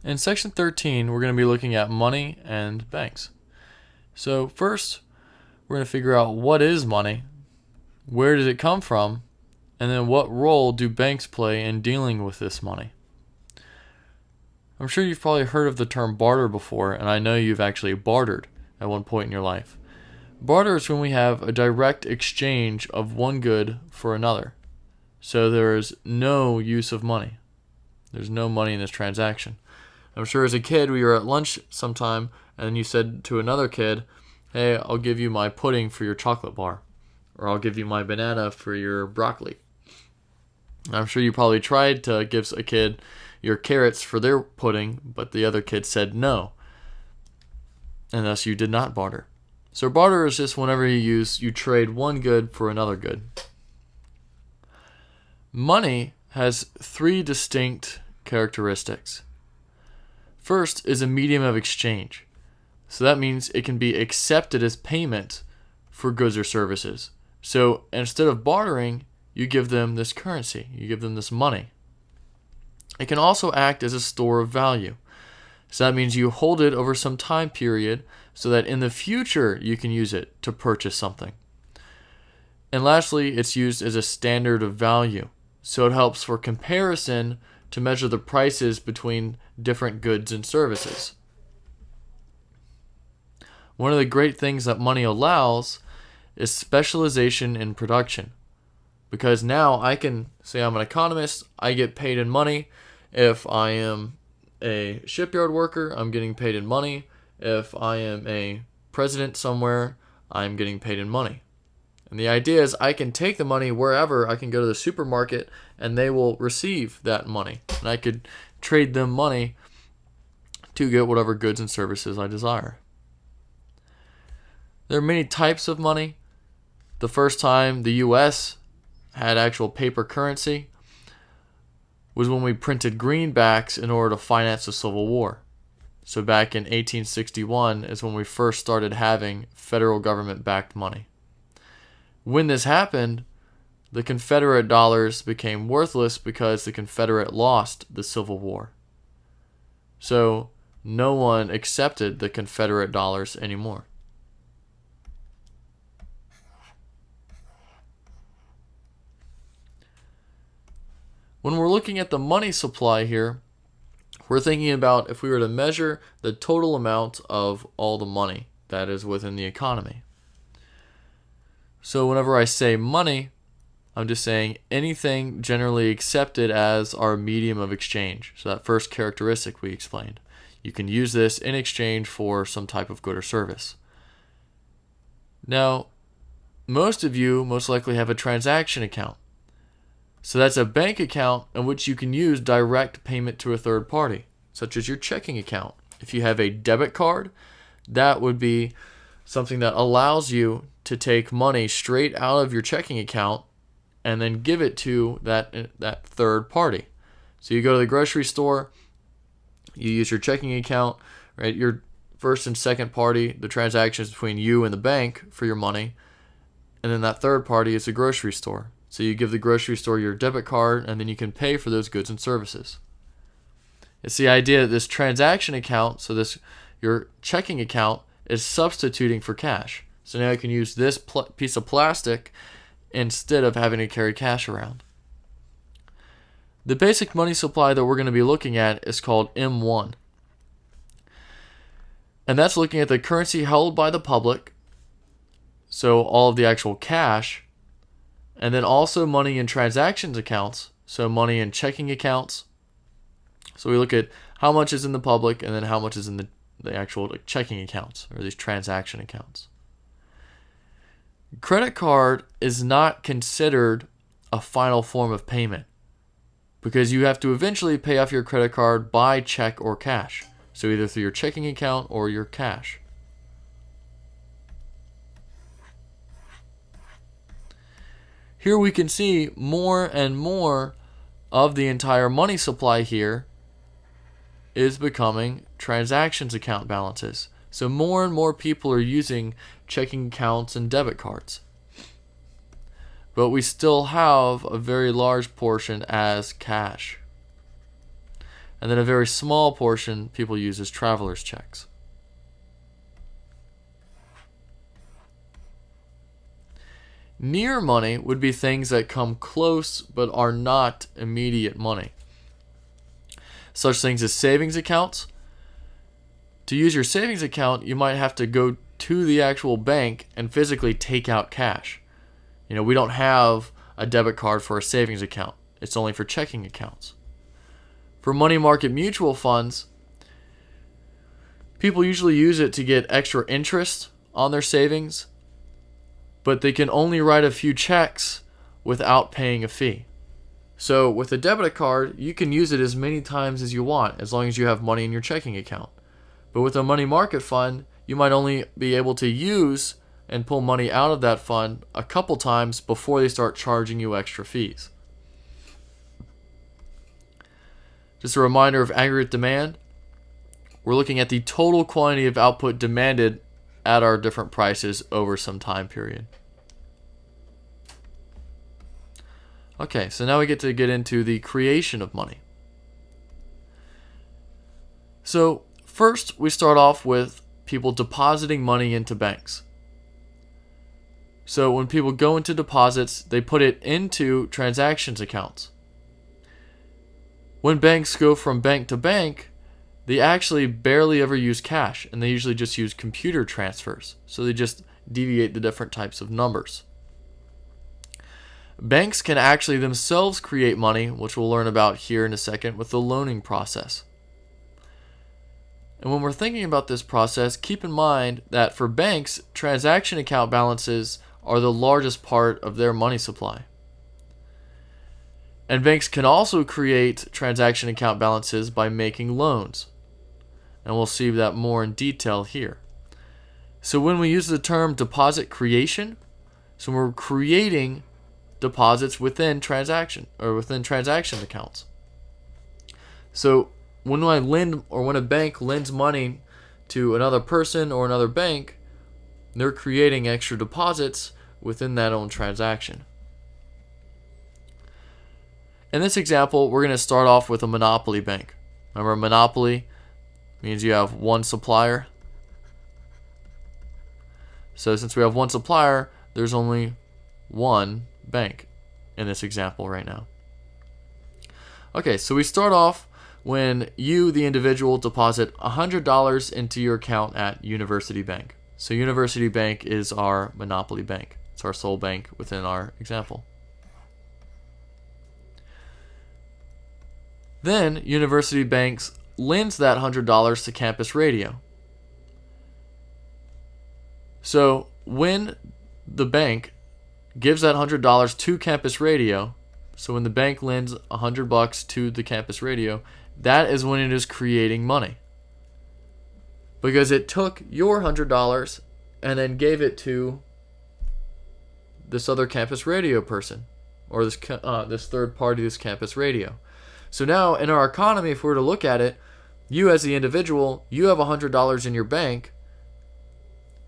In section 13, we're going to be looking at money and banks. So first, we're going to figure out what is money, where did it come from, and then what role do banks play in dealing with this money. I'm sure you've probably heard of the term barter before, and I know you've actually bartered at one point in your life. Barter is when we have a direct exchange of one good for another. So there is no use of money. There's no money in this transaction. I'm sure as a kid we were at lunch sometime and you said to another kid, hey, I'll give you my pudding for your chocolate bar. Or I'll give you my banana for your broccoli. I'm sure you probably tried to give a kid your carrots for their pudding, but the other kid said no. And thus you did not barter. So barter is just whenever you trade one good for another good. Money has three distinct characteristics. First is a medium of exchange. So that means it can be accepted as payment for goods or services. So instead of bartering, you give them this currency. You give them this money. It can also act as a store of value. So that means you hold it over some time period so that in the future you can use it to purchase something. And lastly, it's used as a standard of value. So it helps for comparison to measure the prices between different goods and services. One of the great things that money allows is specialization in production. Because now I can say I'm an economist, I get paid in money. If I am a shipyard worker, I'm getting paid in money. If I am a president somewhere, I'm getting paid in money. And the idea is I can take the money wherever. I can go to the supermarket and they will receive that money. And I could trade them money to get whatever goods and services I desire. There are many types of money. The first time the U.S. had actual paper currency was when we printed greenbacks in order to finance the Civil War. So back in 1861 is when we first started having federal government-backed money. When this happened, the Confederate dollars became worthless because the Confederate lost the Civil War. So no one accepted the Confederate dollars anymore. When we're looking at the money supply here, we're thinking about if we were to measure the total amount of all the money that is within the economy. So whenever I say money, I'm just saying anything generally accepted as our medium of exchange. So that first characteristic we explained. You can use this in exchange for some type of good or service. Now, most of you most likely have a transaction account. So that's a bank account in which you can use direct payment to a third party, such as your checking account. If you have a debit card, that would be something that allows you to take money straight out of your checking account and then give it to that third party. So you go to the grocery store, you use your checking account, right? Your first and second party, the transactions between you and the bank for your money, and then that third party is the grocery store. So you give the grocery store your debit card and then you can pay for those goods and services. It's the idea that this transaction account, so your checking account, is substituting for cash. So now you can use this piece of plastic instead of having to carry cash around. The basic money supply that we're going to be looking at is called M1. And that's looking at the currency held by the public, so all of the actual cash, and then also money in transactions accounts, so money in checking accounts. So we look at how much is in the public and then how much is in the actual checking accounts or these transaction accounts. Credit card is not considered a final form of payment because you have to eventually pay off your credit card by check or cash. So either through your checking account or your cash. Here we can see more and more of the entire money supply here is becoming transactions account balances. So more and more people are using checking accounts and debit cards. But we still have a very large portion as cash. and then a very small portion people use as traveler's checks. Near money would be things that come close but are not immediate money. Such things as savings accounts. To use your savings account, you might have to go to the actual bank and physically take out cash. We don't have a debit card for a savings account. It's only for checking accounts. For money market mutual funds, people usually use it to get extra interest on their savings, but they can only write a few checks without paying a fee. So with a debit card, you can use it as many times as you want, as long as you have money in your checking account. But with a money market fund, you might only be able to use and pull money out of that fund a couple times before they start charging you extra fees. Just a reminder of aggregate demand. We're looking at the total quantity of output demanded at our different prices over some time period. Okay, so now we get into the creation of money. So first, we start off with people depositing money into banks. So when people go into deposits, they put it into transactions accounts. When banks go from bank to bank, they actually barely ever use cash, and they usually just use computer transfers. So they just deviate the different types of numbers. Banks can actually themselves create money, which we'll learn about here in a second, with the loaning process. And when we're thinking about this process, keep in mind that for banks, transaction account balances are the largest part of their money supply. And banks can also create transaction account balances by making loans. And we'll see that more in detail here. So when we use the term deposit creation, so we're creating deposits within transaction accounts. So when I lend, or when a bank lends money to another person or another bank, they're creating extra deposits within that own transaction. In this example, we're going to start off with a monopoly bank. Remember, monopoly means you have one supplier. So since we have one supplier, there's only one bank in this example right now. Okay, so we start off when you, the individual, deposit $100 into your account at University Bank. So University Bank is our monopoly bank. It's our sole bank within our example. Then University Banks lends that $100 to Campus Radio. So when the bank gives that $100 to Campus Radio, so when the bank lends $100 to the Campus Radio, that is when it is creating money. Because it took your $100 and then gave it to this other Campus Radio person, or this third party, this Campus Radio. So now in our economy, if we were to look at it, you as the individual, you have $100 in your bank,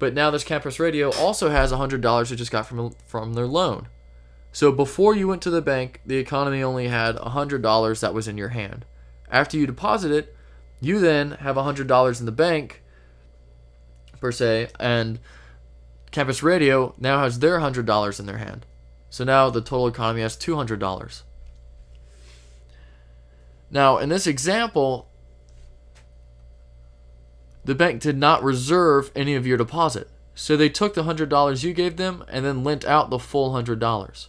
but now this Campus Radio also has $100 it just got from their loan. So before you went to the bank, the economy only had $100 that was in your hand. After you deposit it, you then have $100 in the bank, per se, and Campus Radio now has their $100 in their hand. So now the total economy has $200. Now, in this example, the bank did not reserve any of your deposit. So they took the $100 you gave them and then lent out the full $100.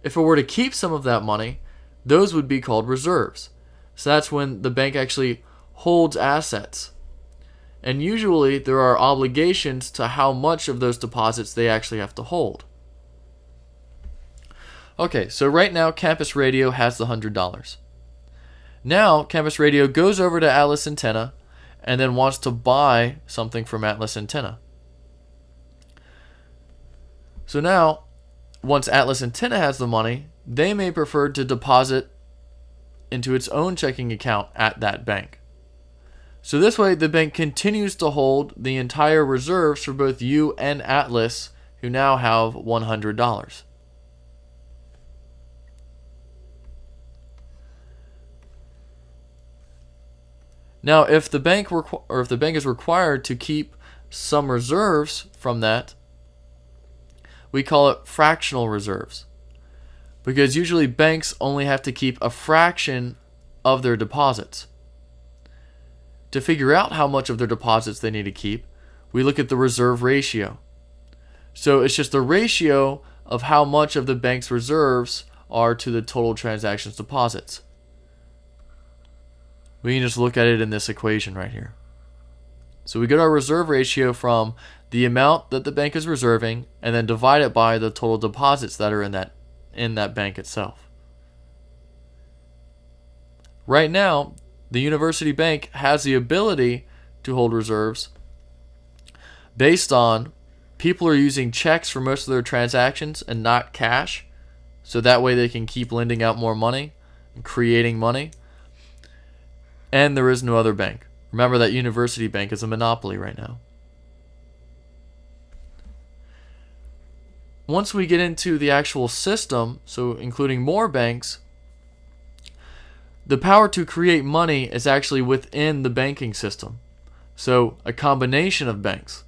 If it were to keep some of that money, those would be called reserves. So that's when the bank actually holds assets. And usually there are obligations to how much of those deposits they actually have to hold. Okay, so right now Campus Radio has the $100. Now Campus Radio goes over to Atlas Antenna and then wants to buy something from Atlas Antenna. So now, once Atlas Antenna has the money, they may prefer to deposit into its own checking account at that bank. So this way, the bank continues to hold the entire reserves for both you and Atlas, who now have $100. Now, if the bank is required to keep some reserves from that, we call it fractional reserves. Because usually banks only have to keep a fraction of their deposits. To figure out how much of their deposits they need to keep, we look at the reserve ratio. So it's just the ratio of how much of the bank's reserves are to the total transactions deposits. We can just look at it in this equation right here. So we get our reserve ratio from the amount that the bank is reserving and then divide it by the total deposits that are in that bank itself. Right now, the University Bank has the ability to hold reserves based on people are using checks for most of their transactions and not cash, so that way they can keep lending out more money and creating money. And there is no other bank. Remember that University Bank is a monopoly right now. Once we get into the actual system, so including more banks, the power to create money is actually within the banking system. So a combination of banks,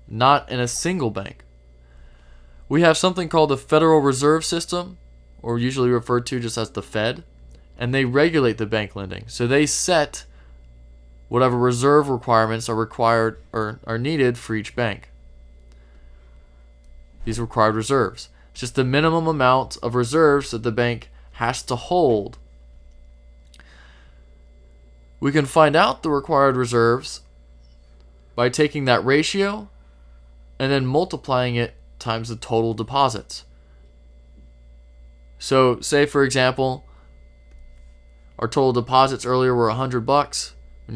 not in a single bank. We have something called the Federal Reserve System, or usually referred to just as the Fed, and they regulate the bank lending. So they set whatever reserve requirements are required or are needed for each bank. These required reserves. It's just the minimum amount of reserves that the bank has to hold. We can find out the required reserves by taking that ratio and then multiplying it times the total deposits. So say for example, our total deposits earlier were $100 when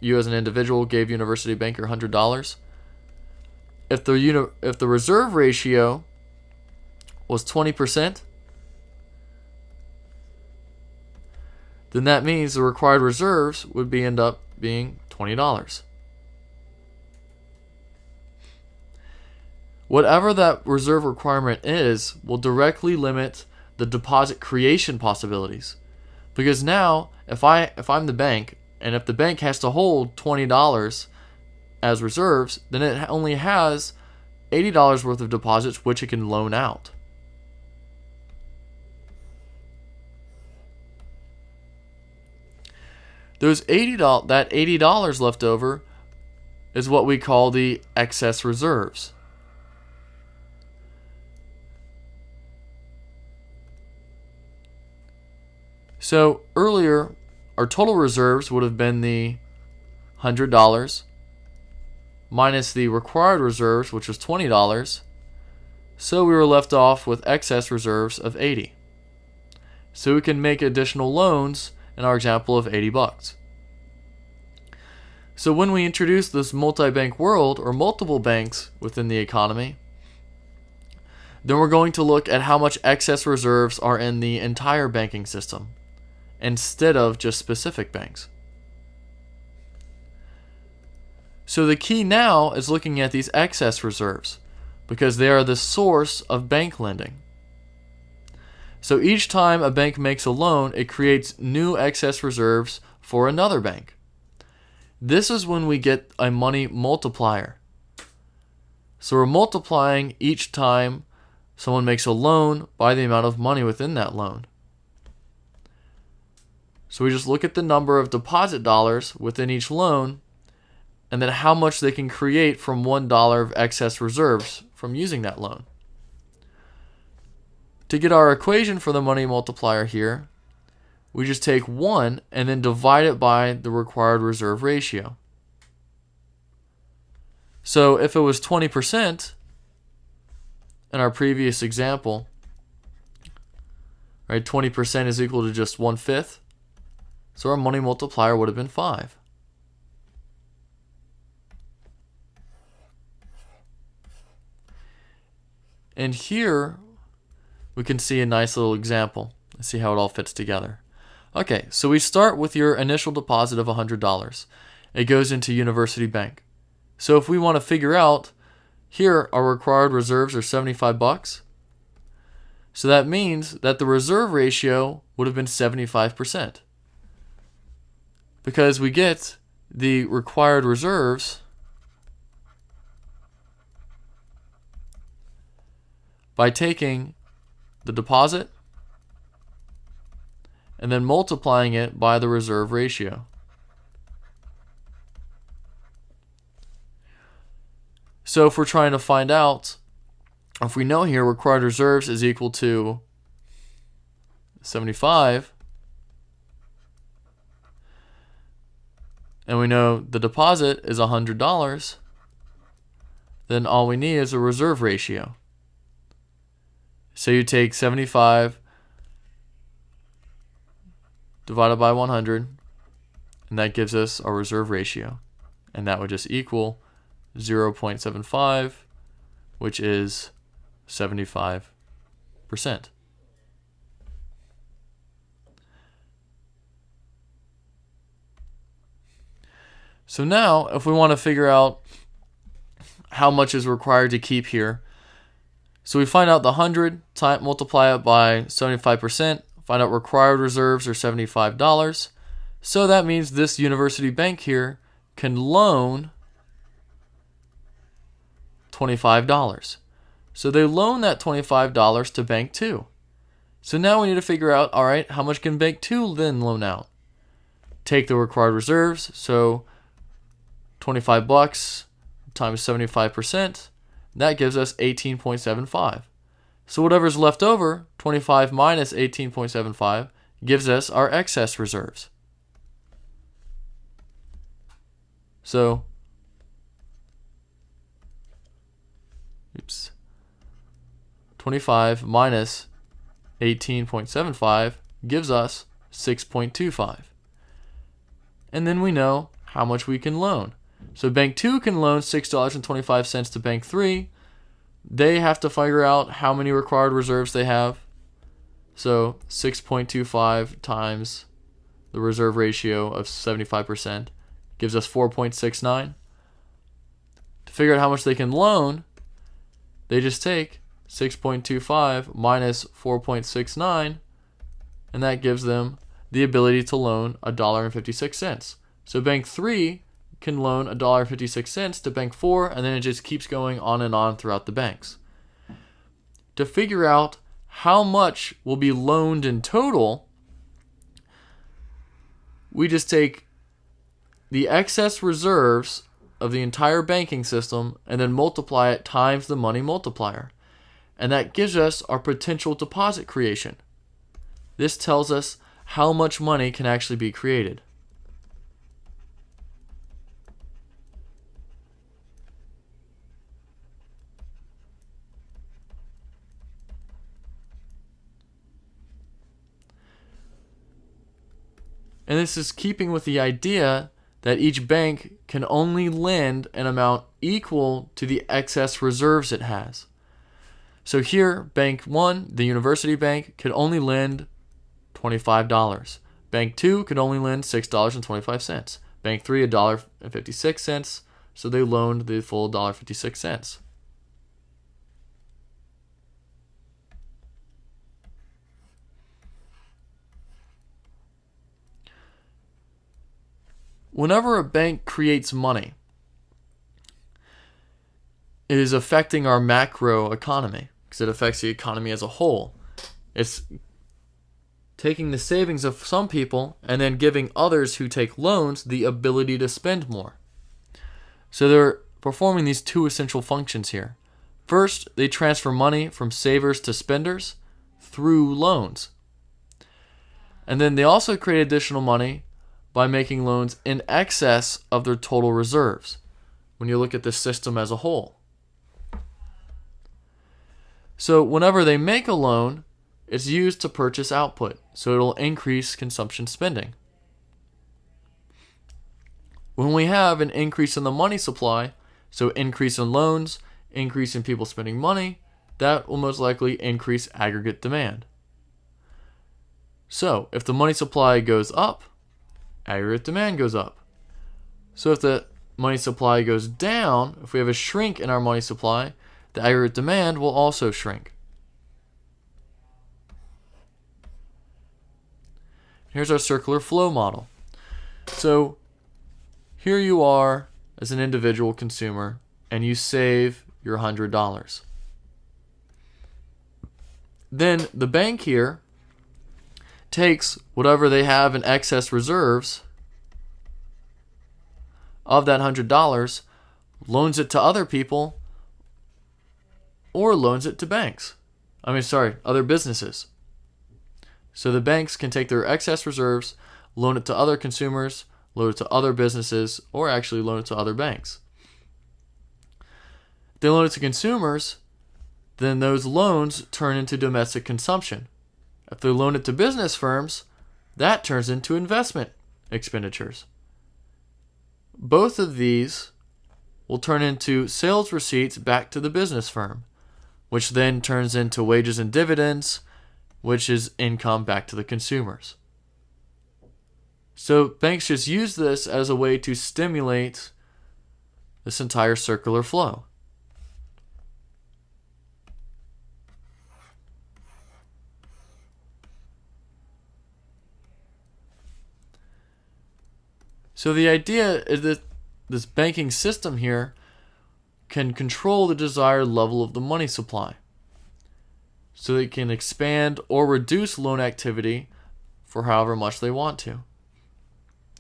you as an individual gave University Bank your $100. If the reserve ratio was 20%, then that means the required reserves would end up being $20. Whatever that reserve requirement is will directly limit the deposit creation possibilities. Because now, if I'm the bank, and if the bank has to hold $20 as reserves, then it only has $80 worth of deposits which it can loan out. That $80 left over is what we call the excess reserves. So earlier, our total reserves would have been the $100 minus the required reserves, which was $20. So we were left off with excess reserves of $80. So we can make additional loans in our example of $80. So when we introduce this multi-bank world or multiple banks within the economy, then we're going to look at how much excess reserves are in the entire banking system instead of just specific banks. So the key now is looking at these excess reserves because they are the source of bank lending. So each time a bank makes a loan, it creates new excess reserves for another bank. This is when we get a money multiplier. So we're multiplying each time someone makes a loan by the amount of money within that loan. So we just look at the number of deposit dollars within each loan and then how much they can create from $1 of excess reserves from using that loan. To get our equation for the money multiplier here, we just take 1 and then divide it by the required reserve ratio. So if it was 20% in our previous example, right, 20% is equal to just 1/5. So our money multiplier would have been 5. And here we can see a nice little example. Let's see how it all fits together. Okay, so we start with your initial deposit of $100. It goes into University Bank. So if we want to figure out, here our required reserves are $75. So that means that the reserve ratio would have been 75%. because we get the required reserves by taking the deposit and then multiplying it by the reserve ratio. So if we're trying to find out, if we know here required reserves is equal to 75, and we know the deposit is $100, then all we need is a reserve ratio. So you take 75 divided by 100, and that gives us our reserve ratio. And that would just equal 0.75, which is 75%. So now, if we want to figure out how much is required to keep here, so we find out the 100, multiply it by 75%, find out required reserves are $75. So that means this university bank here can loan $25. So they loan that $25 to Bank 2. So now we need to figure out, all right, how much can Bank 2 then loan out? Take the required reserves, so $25 times 75%, that gives us 18.75. So whatever's left over, 25 minus 18.75, gives us our excess reserves. So, 25 minus 18.75 gives us 6.25. And then we know how much we can loan. So Bank 2 can loan $6.25 to Bank 3. They have to figure out how many required reserves they have. So 6.25 times the reserve ratio of 75% gives us 4.69. To figure out how much they can loan, they just take 6.25 minus 4.69, and that gives them the ability to loan $1.56. So Bank 3 can loan $1.56 to Bank 4, and then it just keeps going on and on throughout the banks. To figure out how much will be loaned in total, we just take the excess reserves of the entire banking system and then multiply it times the money multiplier. And that gives us our potential deposit creation. This tells us how much money can actually be created. And this is keeping with the idea that each bank can only lend an amount equal to the excess reserves it has. So here, Bank 1, the university bank, could only lend $25. Bank 2 could only lend $6.25. Bank 3, $1.56. So they loaned the full $1.56. Whenever a bank creates money, it is affecting our macro economy because it affects the economy as a whole. It's taking the savings of some people and then giving others who take loans the ability to spend more. So they're performing these two essential functions here. First, they transfer money from savers to spenders through loans. And then they also create additional money by making loans in excess of their total reserves when you look at the system as a whole. So whenever they make a loan, it's used to purchase output, so it'll increase consumption spending. When we have an increase in the money supply, so increase in loans, increase in people spending money, that will most likely increase aggregate demand. So if the money supply goes up, aggregate demand goes up. So if the money supply goes down, if we have a shrink in our money supply, the aggregate demand will also shrink. Here's our circular flow model. So here you are as an individual consumer, and you save your $100. Then the bank here takes whatever they have in excess reserves of that $100, loans it to other people, or loans it to banks. Other businesses. So the banks can take their excess reserves, loan it to other consumers, loan it to other businesses, or actually loan it to other banks. If they loan it to consumers, then those loans turn into domestic consumption. If they loan it to business firms, that turns into investment expenditures. Both of these will turn into sales receipts back to the business firm, which then turns into wages and dividends, which is income back to the consumers. So banks just use this as a way to stimulate this entire circular flow. So the idea is that this banking system here can control the desired level of the money supply, so they can expand or reduce loan activity for however much they want to.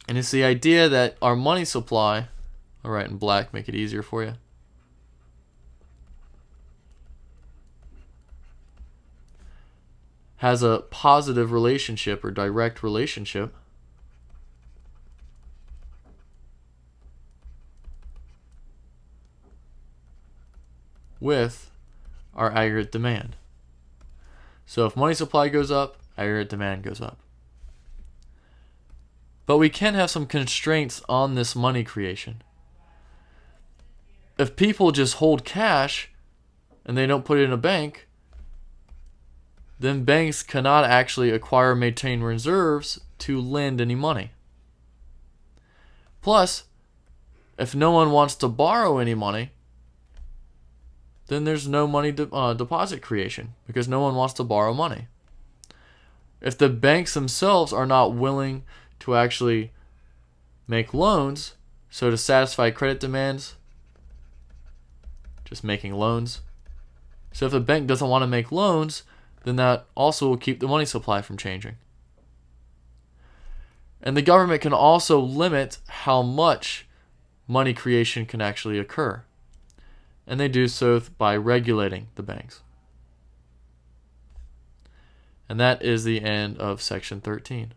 And it's the idea that our money supply, I'll write in black, make it easier for you, has a positive relationship or direct relationship with our aggregate demand. So if money supply goes up, aggregate demand goes up. But we can have some constraints on this money creation. If people just hold cash and they don't put it in a bank, then banks cannot actually acquire or maintain reserves to lend any money. Plus, if no one wants to borrow any money, then there's no money deposit creation because no one wants to borrow money. If the banks themselves are not willing to actually make loans, so to satisfy credit demands, just making loans. So if a bank doesn't want to make loans, then that also will keep the money supply from changing. And the government can also limit how much money creation can actually occur. And they do so by regulating the banks. And that is the end of section 13.